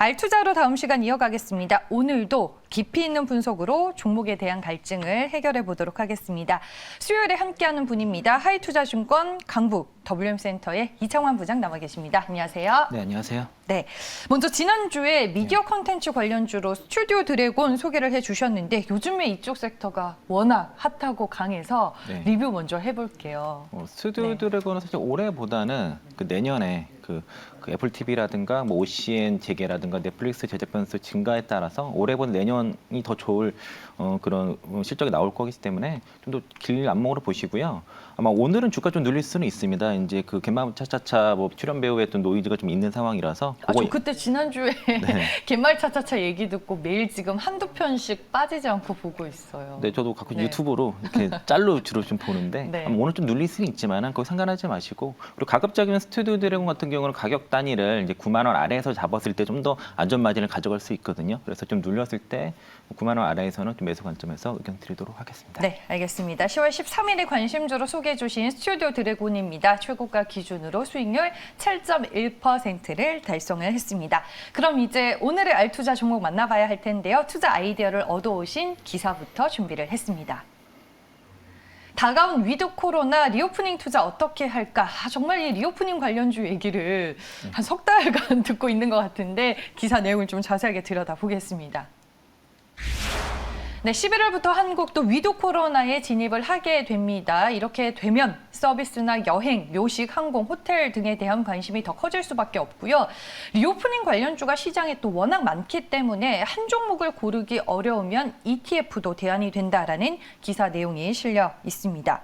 알투자로 다음 시간 이어가겠습니다. 오늘도 깊이 있는 분석으로 종목에 대한 갈증을 해결해 보도록 하겠습니다. 수요일에 함께하는 분입니다. 하이투자증권 강북 WM센터의 이창환 부장 나와 계십니다. 안녕하세요. 네, 안녕하세요. 네, 먼저 지난주에 미디어 콘텐츠 관련주로 스튜디오 드래곤 소개를 해주셨는데 요즘에 이쪽 섹터가 워낙 핫하고 강해서 네. 리뷰 먼저 해볼게요. 스튜디오 네. 드래곤은 사실 올해보다는 내년에 그 애플 TV라든가 뭐 OCN 재개라든가 넷플릭스 제작 변수 증가에 따라서 올해보다 내년이 더 좋을 그런 실적이 나올 거기 때문에 좀 더 길 안목으로 보시고요. 아마 오늘은 주가 좀 눌릴 수는 있습니다. 이제 그 갯마을 차차차 뭐 출연 배우의 또 노이즈가 좀 있는 상황이라서. 저 그때 지난주에 네. 갯말 차차차 얘기 듣고 매일 지금 한두 편씩 빠지지 않고 보고 있어요. 네, 저도 가끔 네. 유튜브로 이렇게 짤로 주로 좀 보는데 네. 아마 오늘 좀 눌릴 수는 있지만은 그거 상관하지 마시고, 그리고 가급적이면 스튜디오 드래곤 같은 경우는 가격 단위를 이제 9만 원 아래에서 잡았을 때 좀 더 안전 마진을 가져갈 수 있거든요. 그래서 좀 눌렸을 때 9만 원 아래에서는 좀 매수 관점에서 의견 드리도록 하겠습니다. 네, 알겠습니다. 10월 13일에 관심주로 소개해 주신 스튜디오 드래곤입니다. 최고가 기준으로 수익률 7.1%를 달성을 했습니다. 그럼 이제 오늘의 알투자 종목 만나봐야 할 텐데요. 투자 아이디어를 얻어오신 기사부터 준비를 했습니다. 다가온 위드 코로나 리오프닝 투자 어떻게 할까? 정말 이 리오프닝 관련주 얘기를 한 석 달간 듣고 있는 것 같은데 기사 내용을 좀 자세하게 들여다보겠습니다. 네, 11월부터 한국도 위드 코로나에 진입을 하게 됩니다. 이렇게 되면 서비스나 여행, 묘식, 항공, 호텔 등에 대한 관심이 더 커질 수밖에 없고요. 리오프닝 관련주가 시장에 또 워낙 많기 때문에 한 종목을 고르기 어려우면 ETF도 대안이 된다라는 기사 내용이 실려 있습니다.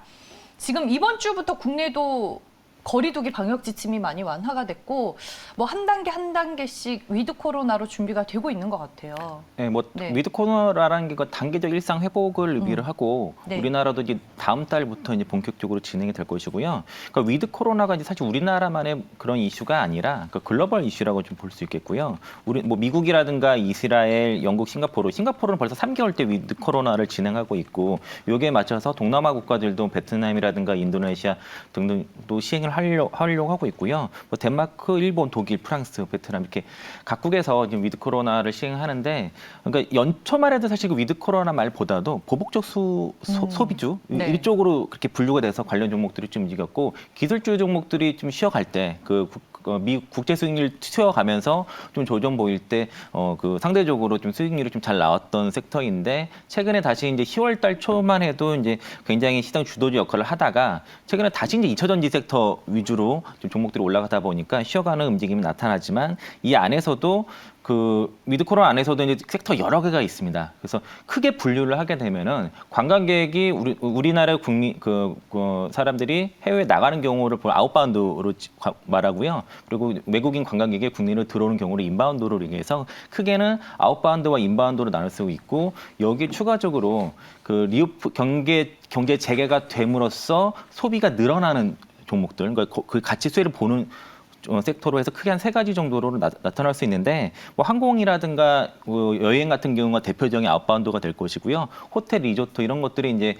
지금 이번 주부터 국내도 거리두기 방역 지침이 많이 완화가 됐고 뭐 한 단계 한 단계씩 위드 코로나로 준비가 되고 있는 것 같아요. 네, 뭐 네. 위드 코로나라는 게 단계적 일상 회복을 의미를 하고 네. 우리나라도 이제 다음 달부터 이제 본격적으로 진행이 될 것이고요. 그러니까 위드 코로나가 이제 사실 우리나라만의 그런 이슈가 아니라 글로벌 이슈라고 좀 볼 수 있겠고요. 우리 뭐 미국이라든가 이스라엘, 영국, 싱가포르는 벌써 3개월째 위드 코로나를 진행하고 있고, 여기에 맞춰서 동남아 국가들도 베트남이라든가 인도네시아 등등도 시행을 하려고 하고 있고요. 뭐 덴마크, 일본, 독일, 프랑스, 베트남 이렇게 각국에서 지금 위드 코로나를 시행하는데, 그러니까 연초만 해도 사실 그 위드 코로나 말보다도 보복적 소비주 네. 이쪽으로 그렇게 분류가 돼서 관련 종목들이 좀 움직였고, 기술주 종목들이 좀 쉬어갈 때 미국 국제 수익률 튀어가면서 좀 조정 보일 때 그 상대적으로 좀 수익률이 좀 잘 나왔던 섹터인데, 최근에 다시 이제 10월 달 초만 해도 이제 굉장히 시장 주도주 역할을 하다가 최근에 다시 이제 2차 전지 섹터 위주로 좀 종목들이 올라가다 보니까 쉬어가는 움직임이 나타나지만, 이 안에서도 그 위드 코로나 안에서도 이제 섹터 여러 개가 있습니다. 그래서 크게 분류를 하게 되면은 관광객이 우리나라 국민 사람들이 해외에 나가는 경우를 아웃바운드로 말하고요. 그리고 외국인 관광객이 국내로 들어오는 경우를 인바운드로 얘기해서 크게는 아웃바운드와 인바운드로 나눌 수 있고, 여기 추가적으로 그 경제 재개가 됨으로써 소비가 늘어나는 종목들, 그러니까 그 가치 수혜를 보는 섹터로 해서 크게 한 3가지 정도로 나타날 수 있는데, 뭐 항공이라든가 여행 같은 경우가 대표적인 아웃바운드가 될 것이고요. 호텔, 리조트 이런 것들이 이제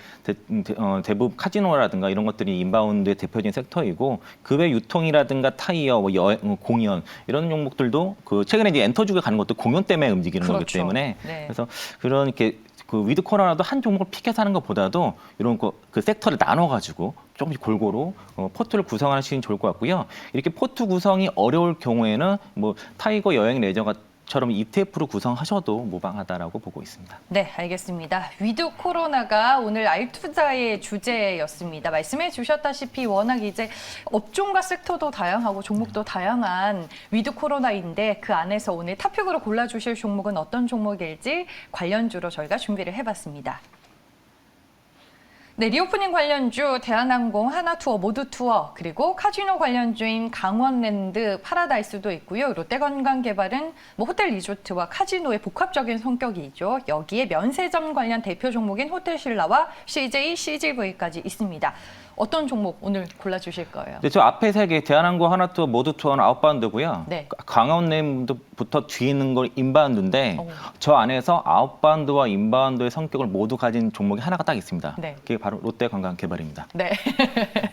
대부분 카지노라든가 이런 것들이 인바운드의 대표적인 섹터이고, 그 외 유통이라든가 타이어, 뭐 여행, 공연 이런 종목들도 그 최근에 이제 엔터주가 가는 것도 공연 때문에 움직이는 그렇죠. 거기 때문에 네. 그래서 그런 이렇게 그 위드 코로나도 한 종목을 픽해서 하는 것보다도 이런 그 섹터를 나눠가지고 조금씩 골고루 포트를 구성하시면 좋을 것 같고요. 이렇게 포트 구성이 어려울 경우에는 뭐 타이거 여행 레저처럼 ETF로 구성하셔도 무방하다라고 보고 있습니다. 네, 알겠습니다. 위드 코로나가 오늘 알투자의 주제였습니다. 말씀해 주셨다시피 워낙 이제 업종과 섹터도 다양하고 종목도 다양한 위드 코로나인데, 그 안에서 오늘 탑픽으로 골라주실 종목은 어떤 종목일지 관련주로 저희가 준비를 해봤습니다. 네, 리오프닝 관련주 대한항공, 하나투어, 모두투어, 그리고 카지노 관련주인 강원랜드, 파라다이스도 있고요. 롯데관광개발은 뭐 호텔 리조트와 카지노의 복합적인 성격이 있죠. 여기에 면세점 관련 대표 종목인 호텔신라와 CJ, CGV까지 있습니다. 어떤 종목 오늘 골라주실 거예요? 네, 저 앞에 세 개, 대한항공, 하나투어, 모두투어는 아웃바운드고요. 네. 광화문부터 뒤에 있는 걸 인바운드인데 저 안에서 아웃바운드와 인바운드의 성격을 모두 가진 종목이 하나가 딱 있습니다. 네. 그게 바로 롯데관광개발입니다. 네.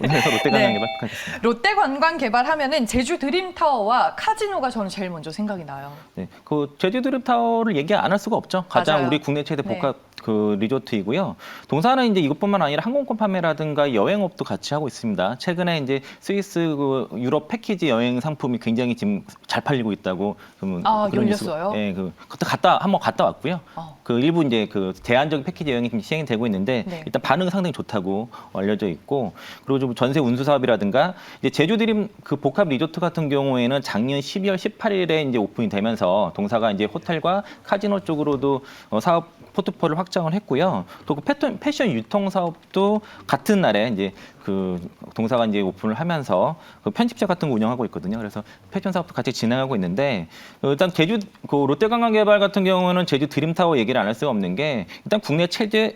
오늘에서 롯데관광개발 하겠습니다. 롯데관광개발하면은 제주 드림타워와 카지노가 저는 제일 먼저 생각이 나요. 네, 그 제주 드림타워를 얘기 안 할 수가 없죠. 가장 맞아요. 우리 국내 최대 네. 복합 그 리조트이고요. 동사는 이제 이것뿐만 아니라 항공권 판매라든가 여행업도 같이 하고 있습니다. 최근에 이제 스위스 그 유럽 패키지 여행 상품이 굉장히 지금 잘 팔리고 있다고 그런 열렸어요? 예, 그때 한번 갔다 왔고요. 그 일부 이제 그 제한적인 패키지 여행이 지금 시행이 되고 있는데 네. 일단 반응이 상당히 좋다고 알려져 있고 그리고 좀 전세 운수 사업이라든가 이제 제주 드림 그 복합 리조트 같은 경우에는 작년 12월 18일에 이제 오픈이 되면서 동사가 이제 호텔과 카지노 쪽으로도 사업 포트폴리오를 확장을 했고요. 또 그 패션 유통 사업도 같은 날에 이제 그 동사가 이제 오픈을 하면서 그 편집자 같은 거 운영하고 있거든요. 그래서 패션 사업도 같이 진행하고 있는데 일단 제주 그 롯데관광개발 같은 경우는 제주 드림타워 얘기를 안 할 수가 없는 게 일단 국내 최대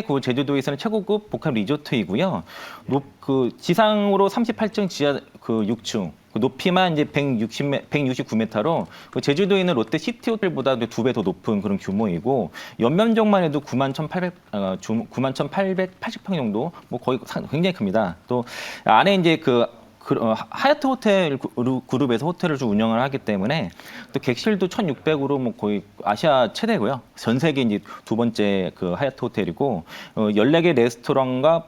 그 제주도에서는 최고급 복합 리조트이고요. 그 지상으로 38층, 지하 그 6층. 높이만 이제 169m로 제주도에 있는 롯데 시티 호텔보다 2배 더 높은 그런 규모이고 연면적만 해도 91,880평 정도 뭐 거의 굉장히 큽니다. 또 안에 이제 하얏트 호텔 그룹에서 호텔을 좀 운영을 하기 때문에 또 객실도 1,600으로 뭐 거의 아시아 최대고요. 전 세계 이제 두 번째 그 하얏트 호텔이고 14개 레스토랑과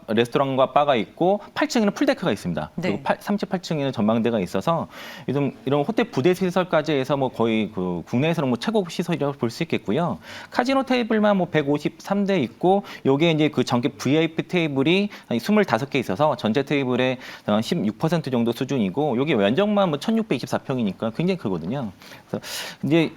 바가 있고 8층에는 풀데크가 있습니다. 네. 그리고 38층에는 전망대가 있어서 이런 호텔 부대 시설까지 해서 뭐 거의 그 국내에서는 뭐 최고급 시설이라고 볼 수 있겠고요. 카지노 테이블만 뭐 153대 있고 요게 이제 그 전체 VIP 테이블이 25개 있어서 전체 테이블의 16% 정도 수준이고 여기 면적만 뭐 1,624평이니까 굉장히 크거든요. 그래서 이제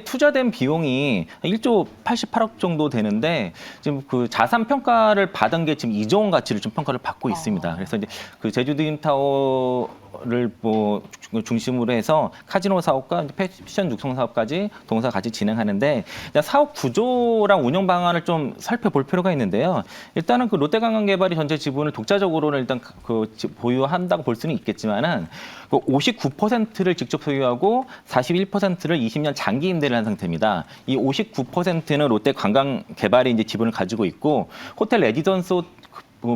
투자된 비용이 1조 88억 정도 되는데 지금 그 자산 평가를 받은 게 지금 2조 원 가치를 좀 평가를 받고 있습니다. 그래서 이제 그 제주 드림타워를 뭐 중심으로 해서 카지노 사업과 패션 육성 사업까지 동사 같이 진행하는데 사업 구조랑 운영 방안을 좀 살펴볼 필요가 있는데요. 일단은 그 롯데관광개발이 전체 지분을 독자적으로는 일단 그 보유한다고 볼 수는 있겠지만은 그 59%를 직접 소유하고 41%를 20년 장기 임대를 한 상태입니다. 이 59%는 롯데관광개발이 이제 지분을 가지고 있고 호텔 레지던스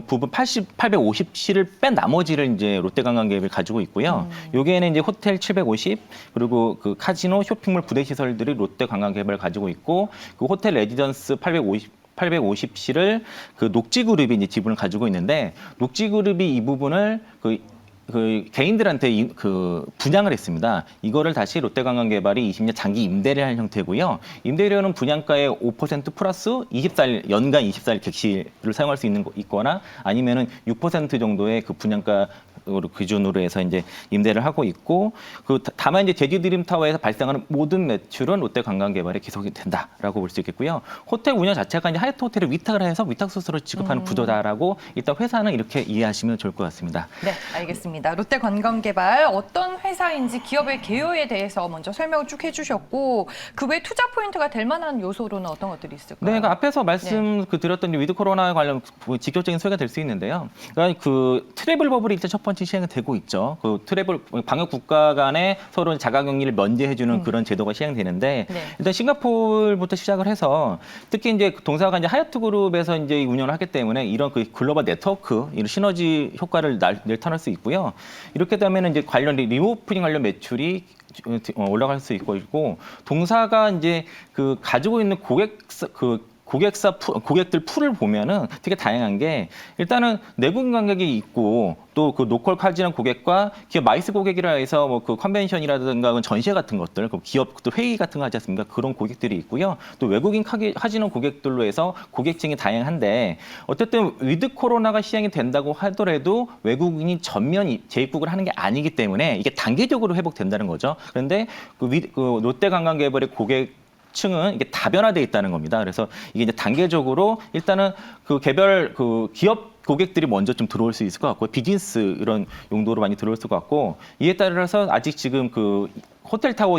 부분 850시를 뺀 나머지를 이제 롯데관광개발이 가지고 있고요. 여기에는 이제 호텔 750 그리고 그 카지노, 쇼핑몰, 부대 시설들이 롯데관광개발을 가지고 있고 그 호텔 레지던스 850시를 그 녹지그룹이 이제 지분을 가지고 있는데 녹지그룹이 이 부분을 그 개인들한테 분양을 했습니다. 이거를 다시 롯데관광개발이 20년 장기 임대를 할 형태고요. 임대료는 분양가의 5% 플러스 연간 24일 객실을 사용할 수 있거나 아니면은 6% 정도의 그 분양가 기준으로 해서 이제 임대를 하고 있고 다만 이제 제주 드림타워에서 발생하는 모든 매출은 롯데관광개발에 기속이 된다라고 볼 수 있겠고요. 호텔 운영 자체가 이제 하얏트 호텔을 위탁을 해서 위탁 수수료를 지급하는 구조다라고 일단 회사는 이렇게 이해하시면 좋을 것 같습니다. 네, 알겠습니다. 롯데관광개발 어떤 회사인지 기업의 개요에 대해서 먼저 설명을 쭉 해주셨고 그 외 투자 포인트가 될 만한 요소로는 어떤 것들이 있을까요? 네, 그러니까 앞에서 말씀 드렸던 위드 코로나 관련 직접적인 소개가 될 수 있는데요. 그러니까 그 트래블 버블이 일단 첫 번째 시행이 되고 있죠. 그 트래블 방역 국가 간에 서로 자가격리를 면제해주는 그런 제도가 시행되는데 일단 싱가포르부터 시작을 해서 특히 이제 동사가 이제 하얏트 그룹에서 이제 운영을 하기 때문에 이런 그 글로벌 네트워크 이런 시너지 효과를 나타낼 수 있고요. 이렇게 되면 이제 관련 리오프닝 관련 매출이 올라갈 수 있고 동사가 이제 그 가지고 있는 고객들 풀을 보면은 되게 다양한 게 일단은 내국인 관객이 있고 또 그 로컬 카지노 고객과 기업 마이스 고객이라 해서 뭐 그 컨벤션이라든가 전시회 같은 것들, 그 기업들 회의 같은 거 하지 않습니까? 그런 고객들이 있고요. 또 외국인 카지노 고객들로 해서 고객층이 다양한데 어쨌든 위드 코로나가 시행이 된다고 하더라도 외국인이 전면 재입국을 하는 게 아니기 때문에 이게 단계적으로 회복된다는 거죠. 그런데 그 롯데관광개발의 층은 이게 다변화돼 있다는 겁니다. 그래서 이게 이제 단계적으로 일단은 그 개별 그 기업 고객들이 먼저 좀 들어올 수 있을 것 같고 비즈니스 이런 용도로 많이 들어올 것 같고 이에 따라서 아직 지금 그 호텔 타워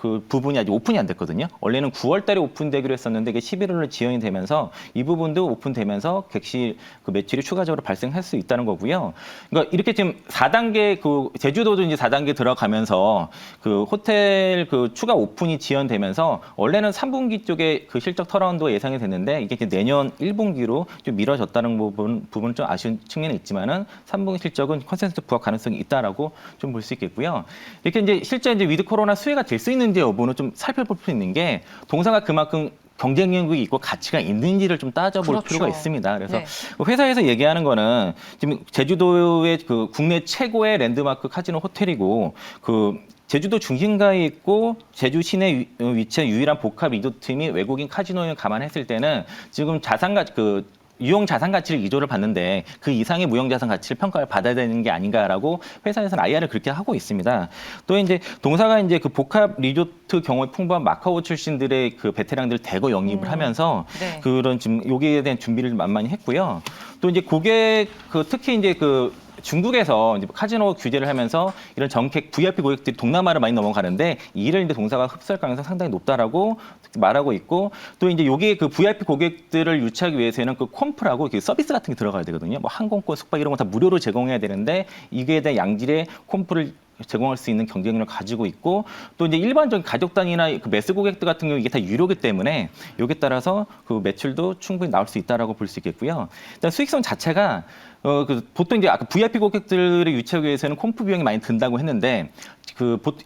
그 부분이 아직 오픈이 안 됐거든요. 원래는 9월 달에 오픈되기로 했었는데 이게 11월로 지연이 되면서 이 부분도 오픈되면서 객실 그 매출이 추가적으로 발생할 수 있다는 거고요. 그러니까 이렇게 지금 4단계 그 제주도도 이제 4단계 들어가면서 그 호텔 그 추가 오픈이 지연되면서 원래는 3분기 쪽에 그 실적 턴어라운드가 예상이 됐는데 이게 이제 내년 1분기로 좀 미뤄졌다는 부분은 좀 아쉬운 측면이 있지만은 3분기 실적은 컨센서스 부합 가능성이 있다라고 좀 볼 수 있겠고요. 이렇게 이제 실제 이제 위드 코로나 수혜가 될 수 있는지 여부는 좀 살펴볼 수 있는 게 동사가 그만큼 경쟁력이 있고 가치가 있는지를 좀 따져볼 그렇죠. 필요가 있습니다. 그래서 네. 회사에서 얘기하는 거는 지금 제주도의 그 국내 최고의 랜드마크 카지노 호텔이고 그 제주도 중심가에 있고 제주 시내 위치한 유일한 복합 리조트 및 외국인 카지노를 감안했을 때는 지금 자산가 그 유용 자산 가치를 2조를 받는데 그 이상의 무형 자산 가치를 평가를 받아야 되는 게 아닌가라고 회사에서는 IR을 그렇게 하고 있습니다. 또 이제 동사가 이제 그 복합 리조트 경험이 풍부한 마카오 출신들의 그 베테랑들을 대거 영입을 하면서 네. 그런 지금 여기에 대한 준비를 만만히 했고요. 또 이제 고객 그 특히 이제 그 중국에서 이제 카지노 규제를 하면서 이런 정객 VIP 고객들이 동남아를 많이 넘어가는데 이를 이제 동사가 흡수할 가능성이 상당히 높다라고 말하고 있고 또 이제 여기에 그 VIP 고객들을 유치하기 위해서는 그 콤프라고 그 서비스 같은 게 들어가야 되거든요. 뭐 항공권, 숙박 이런 거 다 무료로 제공해야 되는데 이게 대한 양질의 콤프를 제공할 수 있는 경쟁력을 가지고 있고 또 이제 일반적인 가족 단위나 그 매스 고객들 같은 경우 이게 다 유료기 때문에 여기에 따라서 그 매출도 충분히 나올 수 있다라고 볼 수 있겠고요. 일단 수익성 자체가 그 보통 이제 아까 VIP 고객들을 유치하기 위해서는 콤프 비용이 많이 든다고 했는데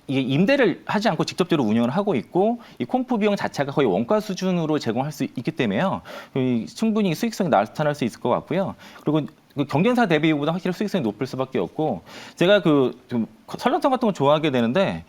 이게 임대를 하지 않고 직접적으로 운영을 하고 있고 이 콤프 비용 자체가 거의 원가 수준으로 제공할 수 있기 때문에요. 충분히 수익성이 나타날 수 있을 것 같고요. 그리고 그 경쟁사 대비보다 확실히 수익성이 높을 수밖에 없고 제가 좀 설렁탕 같은 거 좋아하게 되는데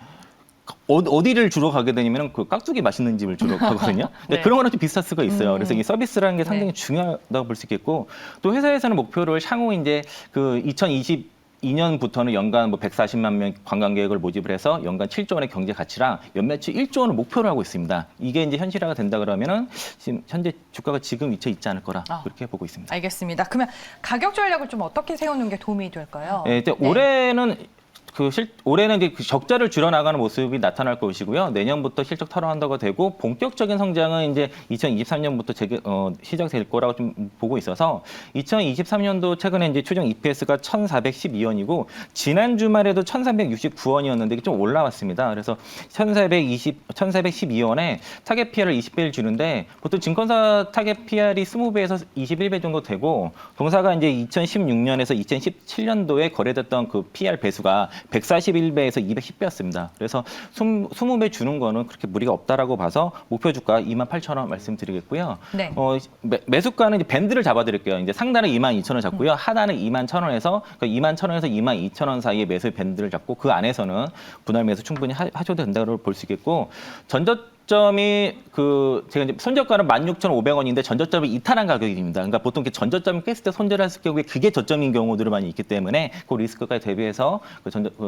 어디를 주로 가게 되냐면 그 깍두기 맛있는 집을 주로 가거든요. 네. 그런 거랑 좀 비슷할 수가 있어요. 그래서 이 서비스라는 게 상당히 네. 중요하다고 볼 수 있겠고 또 회사에서는 목표를 향후 이제 그 2022년부터는 연간 뭐 140만 명 관광객을 모집을 해서 연간 7조 원의 경제 가치랑 연매출 1조 원을 목표로 하고 있습니다. 이게 이제 현실화가 된다 그러면은 지금 현재 주가가 지금 위치에 있지 않을 거라 그렇게 보고 있습니다. 알겠습니다. 그러면 가격 전략을 좀 어떻게 세우는 게 도움이 될까요? 네, 올해는 올해는 이제 그 적자를 줄여나가는 모습이 나타날 것이고요. 내년부터 실적 털어한다고 되고 본격적인 성장은 이제 2023년부터 시작될 거라고 좀 보고 있어서 2023년도 최근에 이제 추정 EPS가 1,412원이고 지난 주말에도 1,369원이었는데 이게 좀 올라왔습니다. 그래서 1,412원에 타겟 PR을 20배를 주는데 보통 증권사 타겟 PR이 20배에서 21배 정도 되고 동사가 이제 2016년에서 2017년도에 거래됐던 그 PR 배수가 141배에서 210배였습니다. 그래서 20배 주는 거는 그렇게 무리가 없다라고 봐서 목표 주가 28,000원 말씀드리겠고요. 네. 매수가는 이제 밴드를 잡아드릴게요. 이제 상단은 22,000원 잡고요. 하단은 21,000원에서 그러니까 21,000원에서 22,000원 사이에 매수 밴드를 잡고 그 안에서는 분할 매수 충분히 하셔도 된다고 볼 수 있겠고 전저점이 제가 이제 손저가는 16,500원인데 전저점이 이탈한 가격입니다. 그러니까 보통 이렇게 전저점을 깼을 때 손절을 했을 경우에 그게 저점인 경우들이 많이 있기 때문에 그 리스크까지 대비해서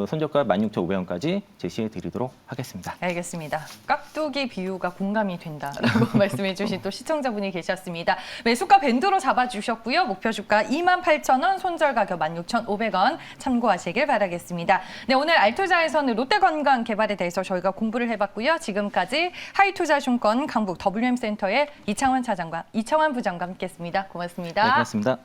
손저가 16,500원까지 제시해 드리도록 하겠습니다. 알겠습니다. 깍두기 비유가 공감이 된다라고 말씀해 주신 또 시청자분이 계셨습니다. 매수가 밴드로 잡아주셨고요. 목표 주가 28,000원, 손절 가격 16,500원 참고하시길 바라겠습니다. 네, 오늘 알투자에서는 롯데건강 개발에 대해서 저희가 공부를 해봤고요. 지금까지 하이투자증권 강북 WM센터의 이창환 부장과 함께했습니다. 고맙습니다. 네, 고맙습니다.